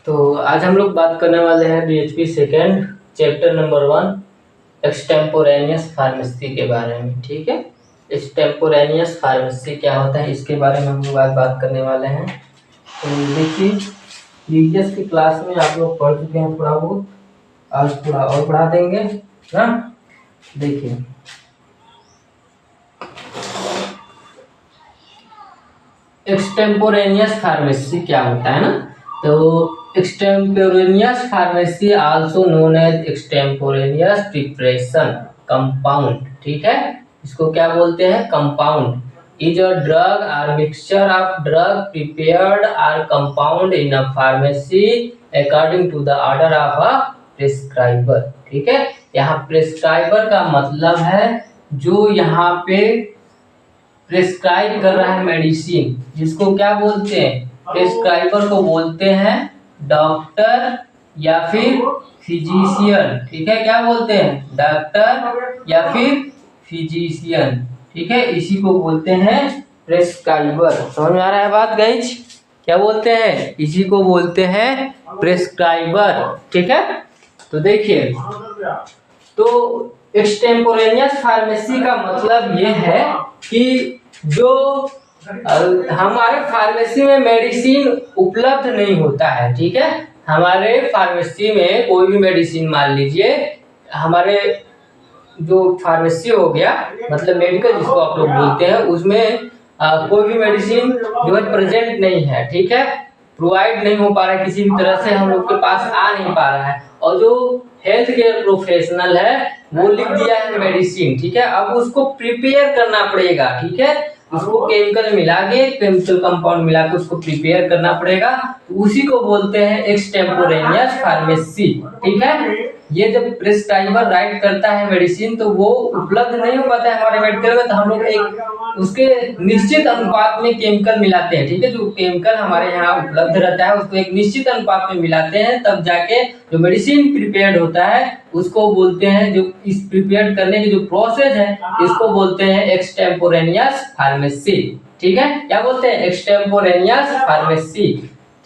तो आज हम लोग बात करने वाले हैं BHP second chapter number 1 extemporaneous pharmacy के बारे में। ठीक है, एक्सटेम्पोरेनियस फार्मेसी क्या होता है इसके बारे में हम लोग आज बात करने वाले हैं। तो देखिए, प्रीवियस की क्लास में आप लोग पढ़ चुके हैं थोड़ा बहुत, आज थोड़ा और पढ़ा देंगे ना। देखिए, एक्सटेम्पोरेनियस फार्मेसी क्या होता है ना। तो extemporaneous pharmacy also known as extemporaneous preparation compound. ठीक है, इसको क्या बोलते हैं? Compound is a drug or mixture of drug prepared or compound in a pharmacy according to the order of a prescriber. ठीक है, यहाँ प्रिस्क्राइबर का मतलब है जो यहाँ पे प्रिस्क्राइब कर रहा है मेडिसिन, जिसको क्या बोलते हैं? प्रिस्क्राइबर को बोलते हैं डॉक्टर या फिर फिजिशियन। ठीक है, क्या बोलते हैं? डॉक्टर या फिर फिजिशियन। ठीक है, इसी को बोलते हैं प्रिस्क्राइबर। समझ में आ रहा है बात गाइज? क्या बोलते हैं? इसी को बोलते हैं प्रिस्क्राइबर। ठीक है, तो देखिए, तो एक्सटेम्पोरेनियस फार्मेसी का मतलब ये है कि जो हमारे फार्मेसी में मेडिसिन उपलब्ध नहीं होता है। ठीक है, हमारे फार्मेसी में कोई भी मेडिसिन, मान लीजिए हमारे जो फार्मेसी हो गया, मतलब मेडिकल जिसको आप लोग बोलते हैं, उसमें कोई भी मेडिसिन जो है प्रेजेंट नहीं है। ठीक है, प्रोवाइड नहीं हो पा रहा है, किसी भी तरह से हम लोग के पास आ नहीं पा रहा है, और जो हेल्थ केयर प्रोफेशनल है वो लिख दिया है मेडिसिन। ठीक है, अब उसको प्रिपेयर करना पड़ेगा। ठीक है, उसको केमिकल मिला के, केमिकल कंपाउंड मिला के उसको प्रिपेयर करना पड़ेगा, तो उसी को बोलते हैं एक्सटेम्पोरेनियस फार्मेसी। ठीक है, ये जब प्रिस्क्राइबर राइट करता है मेडिसिन तो वो उपलब्ध नहीं हो पाता है हमारे मेडिकल में, तो हम लोग एक उसके निश्चित अनुपात में केमिकल मिलाते हैं। ठीक है, जो केमिकल हमारे यहाँ उपलब्ध रहता है उसको एक निश्चित अनुपात में मिलाते हैं, तब जाके जो मेडिसिन प्रिपेयर्ड होता है उसको बोलते हैं, जो इस प्रिपेयर करने की जो प्रोसेस है इसको बोलते हैं एक्सटेम्पोरेनियस फार्मेसी। ठीक है, क्या बोलते हैं? Extemporaneous pharmacy.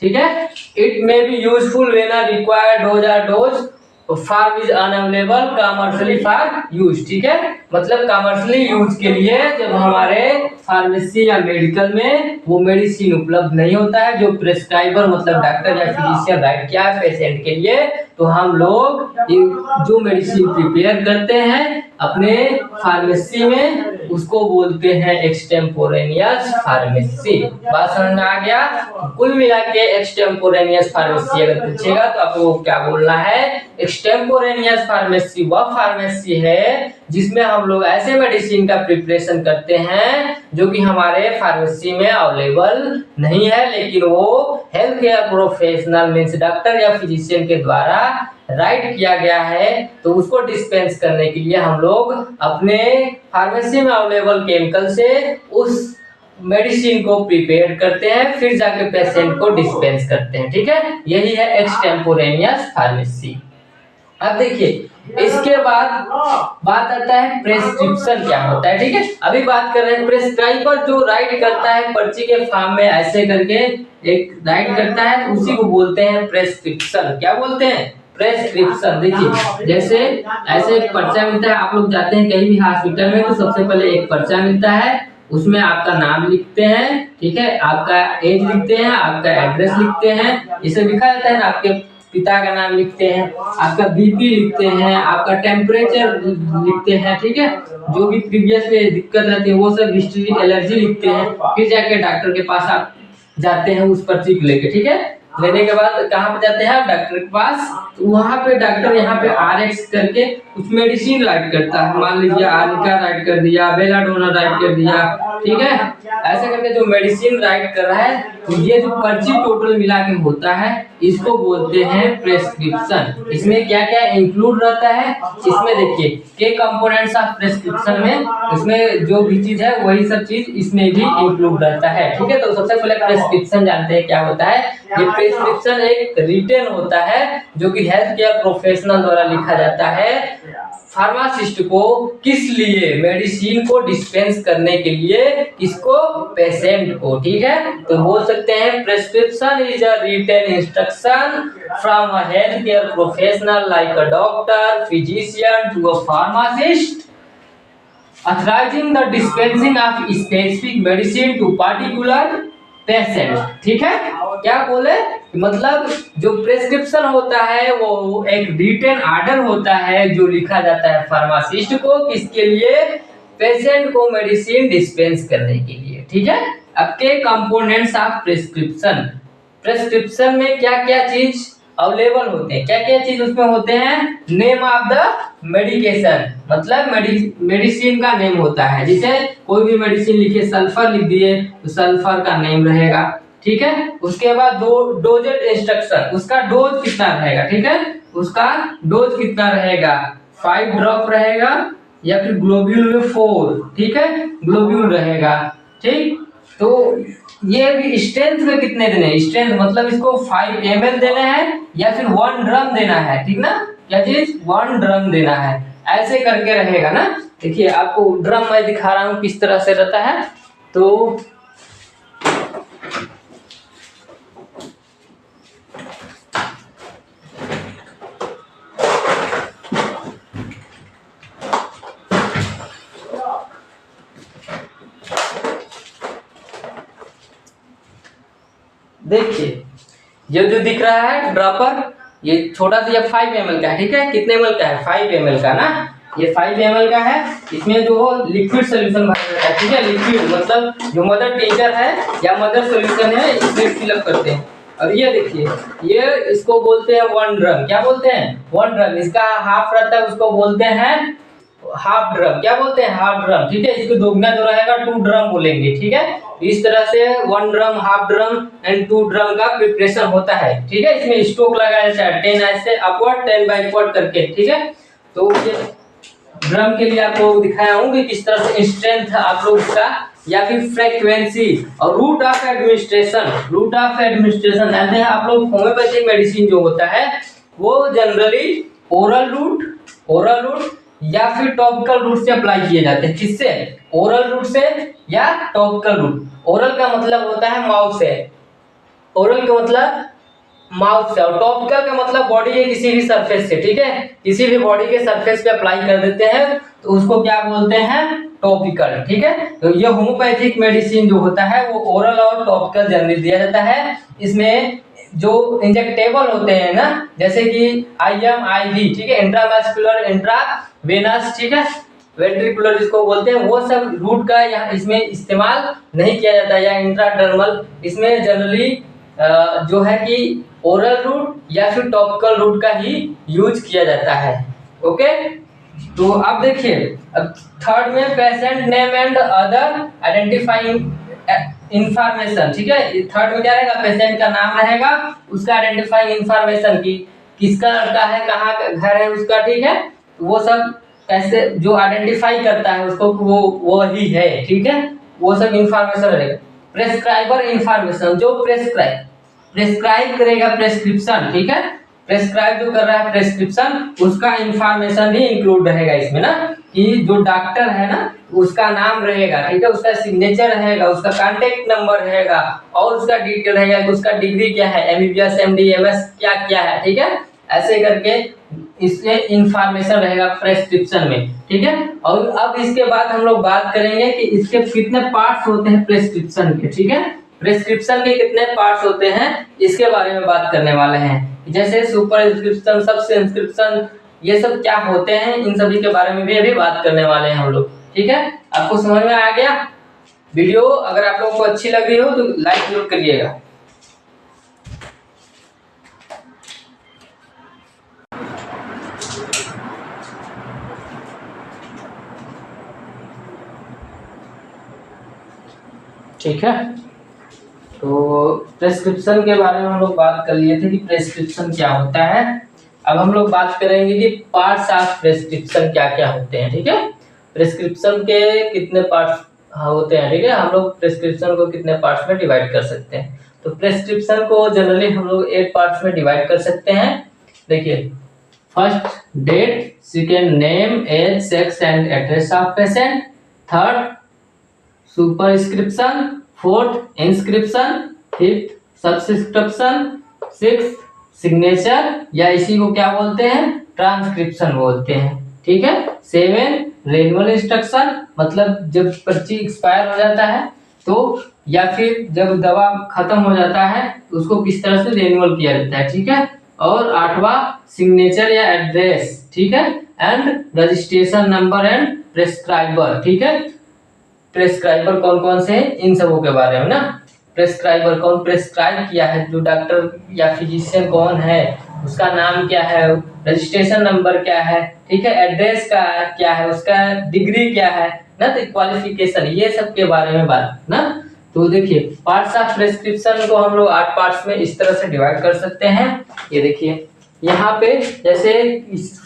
ठीक है, it may be useful when a required dose or dose form is unavailable commercially for use. ठीक है, मतलब कमर्शियली यूज के लिए जब हमारे फार्मेसी या मेडिकल में वो मेडिसिन उपलब्ध नहीं होता है जो प्रिस्क्राइबर मतलब डॉक्टर या फिजिशियन राइट किया है पेशेंट के लिए, तो हम लोग जो मेडिसिन प्रिपेयर करते हैं अपने फार्मेसी में उसको बोलते हैं एक्सटेम्पोरेनियस फार्मेसी। बात समझ में आ गया? कुल मिला के एक्सटेम्पोरेनियस फार्मेसी अगर पूछेगा तो आपको क्या बोलना है? एक्सटेम्पोरेनियस फार्मेसी वह फार्मेसी है जिसमें हम लोग ऐसे मेडिसिन का प्रिपरेशन करते हैं जो कि हमारे फार्मेसी में अवेलेबल नहीं है, लेकिन वो health care professional means doctor या फिजिशियन के द्वारा राइट किया गया है, तो उसको डिस्पेंस करने के लिए हम लोग अपने फार्मेसी में अवेलेबल केमिकल से उस मेडिसिन को प्रिपेयर करते हैं, फिर जाके पेशेंट को डिस्पेंस करते हैं। ठीक है, यही है एक्सटेम्पोरेनियस फार्मेसी। अब देखिए, इसके बाद बात आता है प्रेस्क्रिप्शन क्या होता है। ठीक है, अभी बात कर रहे हैं प्रिस्क्राइबर जो राइट करता है पर्ची के फॉर्म में ऐसे करके एक राइट करता है, तो उसी को बोलते हैं प्रेस्क्रिप्शन। क्या बोलते हैं? प्रेस्क्रिप्शन। देखिए, जैसे ऐसे एक पर्चा मिलता है, आप लोग जाते हैं कहीं भी हॉस्पिटल में तो सबसे पहले एक पर्चा मिलता है, उसमें आपका नाम लिखते हैं। ठीक है, आपका एज लिखते हैं, आपका एड्रेस लिखते हैं, इसे लिखा जाता है ना, आपके पिता का नाम लिखते हैं, आपका बीपी लिखते हैं, आपका टेम्परेचर लिखते हैं। ठीक है, जो भी प्रीवियस में दिक्कत रहती है वो सब हिस्ट्री, एलर्जी लिखते हैं, फिर जाके डॉक्टर के पास आप जाते हैं उस पर्ची को लेके। ठीक है, लेने के बाद कहाँ पे जाते हैं? डॉक्टर के पास। तो वहाँ पे डॉक्टर यहाँ पे RX करके कुछ मेडिसिन राइट करता है, मान लीजिए आर्निका राइट कर दिया, बेलाडोना राइट कर दिया। ठीक है, ऐसे करके जो मेडिसिन राइट कर रहा है, तो ये जो पर्ची टोटल मिला के होता है इसको बोलते हैं प्रेस्क्रिप्शन। इसमें क्या क्या इंक्लूड रहता है? इसमें देखिए के कंपोनेंट्स ऑफ प्रेस्क्रिप्शन में, इसमें जो भी चीज है वही सब चीज इसमें भी इंक्लूड रहता है। ठीक है, तो सबसे पहले प्रेस्क्रिप्शन जानते हैं क्या होता है। ये प्रेस्क्रिप्शन एक रिटन होता है जो कि हेल्थ केयर प्रोफेशनल द्वारा लिखा जाता है फार्मासिस्ट को किस लिए, मेडिसिन को डिस्पेंस करने के लिए, किसको, पेशेंट को, ठीक है। तो बोल सकते हैं prescription is a written instruction from a health care professional like a doctor, physician to a pharmacist authorising the dispensing of specific medicine to particular patient, ठीक है। क्या बोले, मतलब जो प्रेस्क्रिप्शन होता है वो एक रिटन ऑर्डर होता है जो लिखा जाता है फार्मासिस्ट को, किसके लिए, पेशेंट को मेडिसिन डिस्पेंस करने के लिए, ठीक है। अब के कंपोनेंट्स ऑफ प्रेस्क्रिप्शन, प्रेस्क्रिप्शन में क्या क्या चीज अवेलेबल होते हैं, क्या क्या चीज उसमें होते हैं, नेम ऑफ द मेडिकेशन, मतलब मेडिसिन का नेम होता है, जैसे कोई भी मेडिसिन लिखे, सल्फर लिख दिए तो सल्फर का नेम रहेगा, ठीक है। उसके बाद डोजेज इंस्ट्रक्शन, उसका डोज कितना रहेगा, ठीक है, उसका डोज कितना रहेगा, 5 ड्रॉप रहेगा या फिर ग्लोब्यूल में 4, ठीक है, ग्लोब्यूल रहेगा, ठीक। तो ये भी स्ट्रेंथ में कितने देने हैं, स्ट्रेंथ मतलब इसको 5 ml देना है या फिर 1 ड्रम देना है, ठीक ना, क्या चीज, 1 ड्रम देना है, ऐसे करके रहेगा ना। देखिए आपको ड्रम मैं दिखा रहा हूँ किस तरह से रहता है। तो देखिए ये जो दिख रहा है ड्रॉपर, ये छोटा सा, ये 5 ml का है, ठीक है, कितने ml का है, 5 ml का ना, ये 5 ml का है। इसमें जो लिक्विड सोल्यूशन भरा जाता है, ठीक है, लिक्विड मतलब जो मदर टीचर है या मदर सोल्यूशन है, इसमें फिलअप करते हैं। और ये देखिए, ये इसको बोलते हैं 1 ड्रम, क्या बोलते हैं, 1 ड्रम, इसका हाफ रहता है उसको बोलते हैं हाफ ड्रम, क्या बोलते हैं, हाफ ड्रम, ठीक है। इसको दोगुना जो रहेगा 2 ड्रम बोलेंगे, ठीक है। इस तरह से 1 drum, half drum and 2 drum का प्रिपरेशन होता है, ठीक है। इसमें स्टॉक लगाया जाता है 10 ऐसे अपवर्ड 10 बैकवर्ड करके, ठीक है। तो ये ड्रम के लिए आपको दिखाया हूँ कि किस तरह से स्ट्रेंथ आप लोग का या फिर फ्रीक्वेंसी और route of administration, route of administration जानते हैं आप लोग, होम्योपैथिक मेडिसिन जो होता है वो जनरली ओरल रूट या फिर टॉपिकल रूट से अप्लाई किए जाते हैं, किससे, ओरल रूट से या टॉपिकल रूट। ओरल का मतलब होता है माउथ से, ओरल का मतलब माउथ से, और टॉपिकल का मतलब बॉडी के किसी भी सरफेस से, ठीक है, किसी भी बॉडी के सरफेस पे अप्लाई कर देते हैं तो उसको क्या बोलते हैं, टॉपिकल, ठीक है। तो ये होम्योपैथिक मेडिसिन जो होता है वो ओरल और टॉपिकल जनरली दिया जाता है। इसमें जो इंजेक्टेबल होते हैं ना, जैसे कि IM IV, ठीक है, इंट्रामस्कुलर, इंट्रावेनस, ठीक है, वेंट्रिकुलर जिसको बोलते हैं, वो सब रूट का यहाँ इसमें इस्तेमाल नहीं किया जाता है, या इंट्राडर्मल, इसमें जनरली जो है कि ओरल रूट या फिर टॉपिकल रूट का ही यूज किया जाता है, ओके। तो अब देखिए, अब थर्ड में patient name and other identifying information, ठीक है। थर्ड में क्या रहेगा, पेशेंट का नाम रहेगा, उसका आइडेंटिफाइंग इंफॉर्मेशन की किसका लड़का है, कहाँ का घर है उसका, ठीक है, वो सब कैसे जो आइडेंटिफाई करता है उसको वो ही है, ठीक है, वो सब इंफॉर्मेशन रहेगा। प्रेस्क्राइबर इंफॉर्मेशन, जो प्रेस्क्राइब करेगा प्रेस्क्रिप्शन, ठीक है, प्रेस्क्राइब जो कर रहा है प्रेस्क्रिप्शन, उसका इंफॉर्मेशन भी इंक्लूड रहेगा इसमें ना, कि जो डॉक्टर है ना उसका नाम रहेगा, ठीक है, उसका सिग्नेचर रहेगा, उसका कांटेक्ट नंबर रहेगा और उसका डिटेल रहेगा कि उसका डिग्री क्या है, MBBS MD MS क्या क्या है, ठीक है, ऐसे करके इसमें इंफॉर्मेशन रहेगा प्रेस्क्रिप्शन में, ठीक है। और अब इसके बाद हम लोग बात करेंगे कि इसके कितने पार्ट्स होते हैं प्रेस्क्रिप्शन के, ठीक है, प्रेस्क्रिप्शन के कितने पार्ट्स होते हैं इसके बारे में बात करने वाले हैं। जैसे सुपर इंस्क्रिप्शन, सब्सक्रिप्शन, ये सब क्या होते हैं, इन सभी के बारे में भी अभी बात करने वाले हैं हम लोग, ठीक है। आपको समझ में आ गया? वीडियो अगर आप लोगों को अच्छी लग रही हो तो लाइक जरूर करिएगा। ठीक है, तो प्रेस्क्रिप्शन के बारे में हम लोग बात कर लिए थे कि प्रेस्क्रिप्शन क्या होता है। अब हम लोग बात करेंगे कि पार्ट्स ऑफ प्रेस्क्रिप्शन क्या क्या होते हैं, ठीक है। प्रेस्क्रिप्शन के कितने पार्ट्स होते हैं, ठीक है, हम लोग प्रेस्क्रिप्शन को कितने पार्ट्स में डिवाइड कर सकते हैं। तो प्रेस्क्रिप्शन को जनरली हम लोग 8 पार्ट्स में डिवाइड कर सकते हैं। देखिए, first date, second name, age, sex and address of patient, third superscription, fourth inscription, fifth subscription, six signature या इसी को क्या बोलते हैं ट्रांसक्रिप्शन बोलते हैं, ठीक है। सेवन रेन्युअल इंस्ट्रक्शन, मतलब जब पर्ची एक्सपायर हो जाता है तो या फिर जब दवा खत्म हो जाता है तो उसको किस तरह से रेन्युअल किया जाता है, ठीक है। और आठवां सिग्नेचर या एड्रेस, ठीक है, एंड रजिस्ट्रेशन नंबर एंड प्रेस्क्राइबर, ठीक है। प्रेस्क्राइबर कौन कौन से हैं इन सबों के बारे में ना, प्रेस्क्राइबर कौन प्रेस्क्राइब किया है, जो डॉक्टर या फिजिशियन कौन है, उसका नाम क्या है, रजिस्ट्रेशन नंबर क्या है, ठीक है, एड्रेस का क्या है, उसका डिग्री क्या है ना, तो क्वालिफिकेशन, ये सब के बारे में बात ना। तो देखिए पार्ट्स ऑफ प्रेस्क्रिप्शन को हम लोग 8 पार्ट्स में इस तरह से डिवाइड कर सकते हैं। ये देखिए यहाँ पे जैसे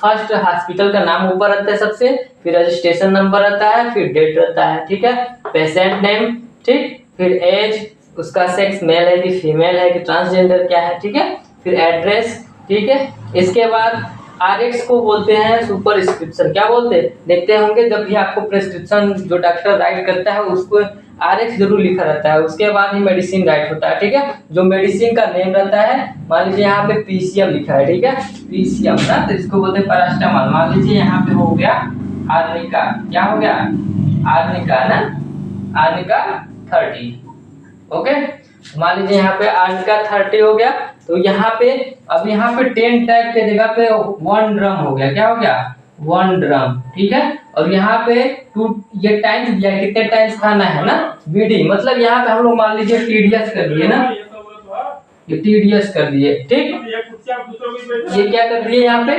फर्स्ट हॉस्पिटल का नाम ऊपर रहता है सबसे, फिर रजिस्ट्रेशन नंबर रहता है, फिर डेट रहता है, ठीक है, पेशेंट नेम, ठीक, फिर एज, उसका सेक्स मेल है कि फीमेल है कि ट्रांसजेंडर क्या है, ठीक है, फिर एड्रेस, ठीक है। इसके बाद आरएक्स को बोलते हैं सुपरस्क्रिप्शन, क्या बोलते हैं देखते होंगे, जब भी आपको प्रेस्क्रिप्शन जो डॉक्टर राइट करता है उसको आरएक्स जरूर लिखा रहता है, उसके बाद ही मेडिसिन राइट होता है, ठीक है। जो मेडिसिन का नेम रहता है, मान लीजिए यहाँ पे पीसीएम लिखा है, ठीक है, पीसीएम ना, तो इसको बोलते हैं पैरास्टामोल। मान लीजिए यहाँ पे हो गया आर्निका, क्या हो गया आर्निका ना, आर्निका 30, ओके। मान लीजिए यहाँ पे आर्निका 30 हो गया, तो यहाँ पे अब यहाँ पे 10 टाइप के जगह पे 1 ड्रम हो गया, क्या हो गया 1 ड्रम, ठीक है। और यहाँ पे ये टाइम्स दिया है, कितने टाइम्स खाना है ना, बीडी, मतलब यहाँ पे हम लोग मान लीजिए टीडीएस कर दिए ना, ये टीडीएस कर दिए, ठीक, ये क्या कर दिए यहाँ पे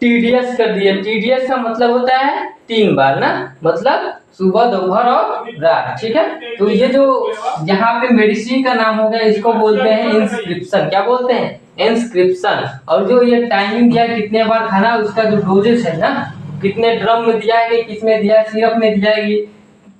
टीडीएस कर दिए। टीडीएस का मतलब होता है 3 बार ना, मतलब सुबह दोपहर और रात, ठीक है। तो ये जो यहाँ पे मेडिसिन का नाम हो गया इसको बोलते हैं इंस्क्रिप्शन, क्या बोलते हैं इंस्क्रिप्शन। और जो ये टाइमिंग दिया है कितने बार खाना, उसका जो डोजेस है ना, कितने ड्रम में दिया है कि किसमें दिया है, सिरप में दिया है कि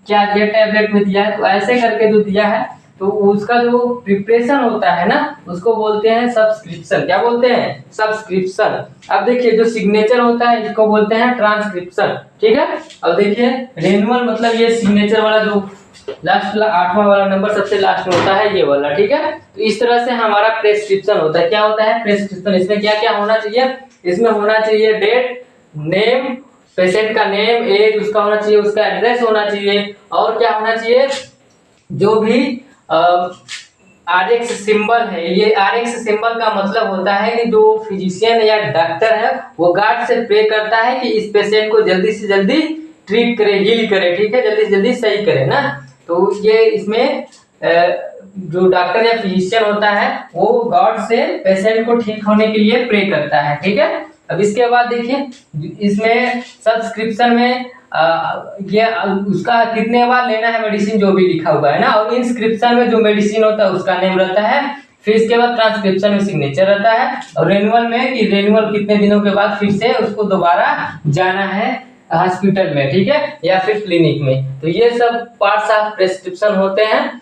क्या दिया, टैबलेट में दिया है, तो ऐसे करके जो दिया है तो उसका जो प्रिपरेशन होता है ना उसको बोलते हैं सब्सक्रिप्शन, क्या बोलते हैं सब्सक्रिप्शन। अब देखिए जो सिग्नेचर होता है इसको बोलते हैं ट्रांसक्रिप्शन, ठीक है। अब देखिए रेन्युअल मतलब ये सिग्नेचर वाला जो लास्ट 8वां वाला नंबर सबसे लास्ट में होता है ये वाला, ठीक है। तो इस तरह से हमारा प्रेस्क्रिप्शन होता है। क्या होता है प्रेस्क्रिप्शन, इसमें क्या क्या होना चाहिए, इसमें होना चाहिए डेट, नेम, पेशेंट का नेम, एज उसका होना चाहिए, उसका एड्रेस होना चाहिए, और क्या होना चाहिए जो भी आरएक्स सिंबल है। ये आरएक्स सिंबल का मतलब होता है कि जो फिजिशियन या डॉक्टर है वो गार्ड से प्रे करता है कि इस पेशेंट को जल्दी से जल्दी ट्रीट करे, हील करे, ठीक है, जल्दी से जल्दी सही करे ना। तो ये इसमें जो डॉक्टर या फिजिशियन होता है वो गॉड से पेशेंट को ठीक होने के लिए प्रे करता है, ठीक है। अब इसके बाद देखिए इसमें सब्सक्रिप्शन में ये उसका कितने बार लेना है मेडिसिन जो भी लिखा हुआ है ना, और इंस्क्रिप्शन में जो मेडिसिन होता है उसका नेम रहता है, फिर इसके बाद ट्रांसक्रिप्शन में सिग्नेचर रहता है, और रेन्युअल में कि रेन्युअल कितने दिनों के बाद फिर से उसको दोबारा जाना है हॉस्पिटल में, ठीक है, या फिर क्लिनिक में। तो ये सब पार्ट्स ऑफ प्रेस्क्रिप्शन होते हैं।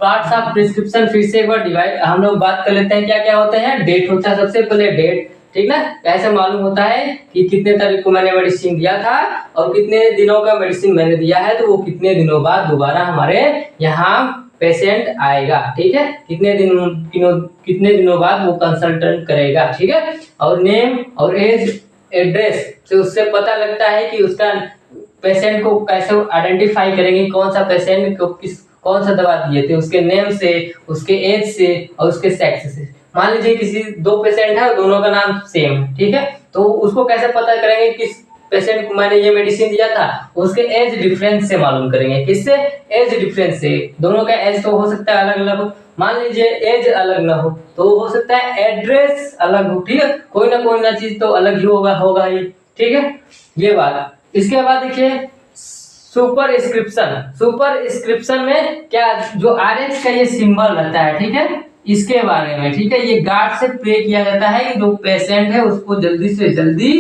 पार्ट्स ऑफ प्रिस्क्रिप्शन फिर से एक बार डिवाइड हम लोग बात कर लेते हैं क्या क्या होते हैं। डेट होता है सबसे पहले डेट, ठीक ना, ऐसे मालूम होता है कि कितने तारीख को मैंने मेडिसिन दिया था और कितने दिनों का मेडिसिन मैंने दिया है, तो वो कितने दिनों बाद दोबारा हमारे यहाँ पेशेंट आएगा, ठीक है, कितने दिनों बाद वो कंसल्टेंट करेगा, ठीक है। और नेम और एज एड्रेस से उससे पता लगता है कि उसका पेशेंट को कैसे आइडेंटिफाई करेंगे, कौन सा पेशेंट को कौन सा दवा दिए थे, उसके नेम से, उसके एज से और उसके सेक्स से। मान लीजिए किसी 2 पेशेंट है और दोनों का नाम सेम, ठीक है, तो उसको कैसे पता करेंगे किस पेशेंट को मैंने ये मेडिसिन दिया था, उसके एज डिफरेंस से मालूम करेंगे। किससे? एज डिफरेंस से। दोनों का एज तो हो सकता है अलग अलग हो, मान लीजिए एज अलग ना हो तो हो सकता है एड्रेस अलग हो, ठीक है, कोई ना चीज तो अलग ही होगा ही, ठीक है, ये बात। इसके बाद देखिए सुपरस्क्रिप्शन में क्या, जो आरएक्स का ये सिंबल रहता है, ठीक है, इसके बारे में, ठीक है, ये गार्ड से प्रे किया जाता है कि जो पेशेंट है उसको जल्दी से जल्दी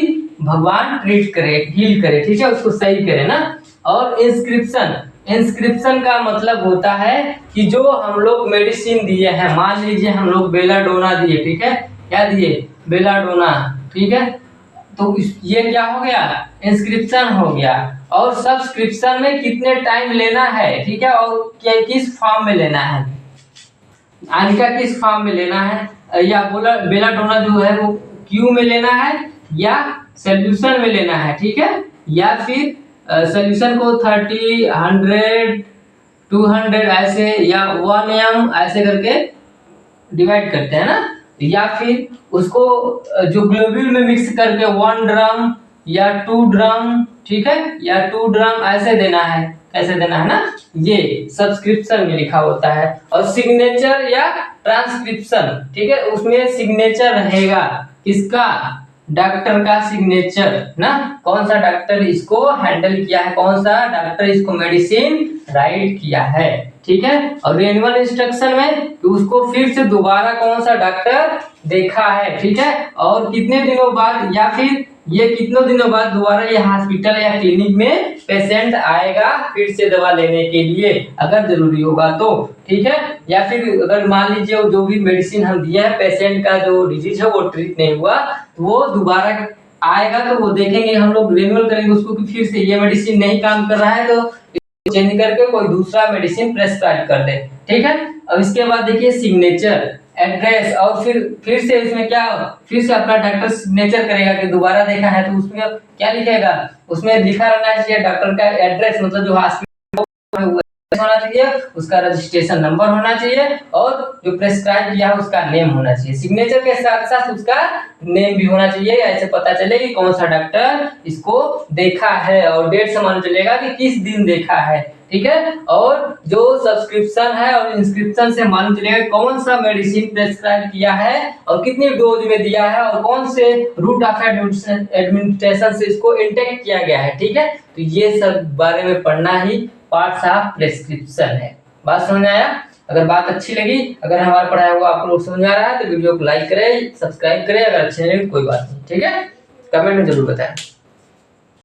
भगवान ट्रीट करे, हील करे, ठीक है, उसको सही करे ना। और इंस्क्रिप्शन का मतलब होता है कि जो हम लोग मेडिसिन दिए हैं, मान लीजिए हम लोग बेलाडोना दिए, ठीक है, क्या दिए बेलाडोना, ठीक है, तो ये क्या हो गया, इंस्क्रिप्शन हो गया। और सब्सक्रिप्शन में कितने टाइम लेना है, ठीक है, और किस फॉर्म में लेना है, आनिका किस फॉर्म में लेना है, या बेलाडोना जो है वो क्यू में लेना है या सोल्यूशन में लेना है, ठीक है, या फिर सोल्यूशन को 30, 100, 200 ऐसे या 1m ऐसे करके डिवाइड करते हैं ना, या फिर उसको जो ग्लोब्यूल में मिक्स करके 1 ड्रम या 2 ड्रम, ठीक है, या 2 ड्रम ऐसे देना है, कैसे देना है ना, ये सब्सक्रिप्शन में लिखा होता है। और सिग्नेचर या ट्रांसक्रिप्शन, ठीक है, उसमें सिग्नेचर रहेगा, किसका, डॉक्टर का सिग्नेचर ना, कौन सा डॉक्टर इसको हैंडल किया है, कौन सा डॉक्टर इसको मेडिसिन राइट किया है, ठीक है। और रेन्युअल इंस्ट्रक्शन में कि उसको फिर से दोबारा कौन सा डॉक्टर देखा है, ठीक है, और कितने दिनों बाद, या फिर ये कितनों दिनों बाद दोबारा ये हॉस्पिटल या क्लिनिक में पेशेंट आएगा फिर से दवा लेने के लिए अगर जरूरी होगा तो, ठीक है। या फिर अगर मान लीजिए जो भी मेडिसिन हम दिए हैं, पेशेंट का जो डिजीज है वो ट्रीट नहीं हुआ, तो वो दोबारा आएगा तो वो देखेंगे, हम लोग रिन्यूअल करेंगे उसको कि फिर से ये मेडिसिन नहीं काम कर रहा है तो चेंज करके कोई दूसरा मेडिसिन प्रेस्क्राइब कर दे, ठीक है। अब इसके बाद देखिए सिग्नेचर, एड्रेस, और फिर से इसमें क्या, फिर से अपना डॉक्टर सिग्नेचर करेगा कि दोबारा देखा है, तो उसमें क्या लिखेगा, उसमें लिखा रहना चाहिए डॉक्टर का एड्रेस, मतलब जो हॉस्पिटल होना चाहिए, उसका रजिस्ट्रेशन नंबर होना चाहिए, और जो प्रेस्क्राइब किया है उसका नेम होना चाहिए। सिग्नेचर के साथ साथ उसका नेम भी होना चाहिए, ऐसे पता चले कि कौन सा डॉक्टर इसको देखा है, और डेट से मालूम चलेगा कि किस दिन देखा है, ठीक है। और जो सब्सक्रिप्शन है और इंस्क्रिप्शन से मालूम चलेगा कौन सा मेडिसिन प्रेस्क्राइब किया है और कितनी डोज में दिया है और कौन से रूट ऑफ एडमिनिस्ट्रेशन से इसको इंटेक किया गया है, ठीक है। तो ये सब बारे में पढ़ना ही पार्ट्स ऑफ प्रेस्क्रिप्शन है। बात समझ में आया? अगर बात अच्छी लगी, अगर हमारा पढ़ाया हुआ आप लोग समझ में आ रहा है तो वीडियो को लाइक करें, सब्सक्राइब करें, अगर अच्छी नहीं लगी कोई बात नहीं, ठीक है, कमेंट में जरूर बताएं।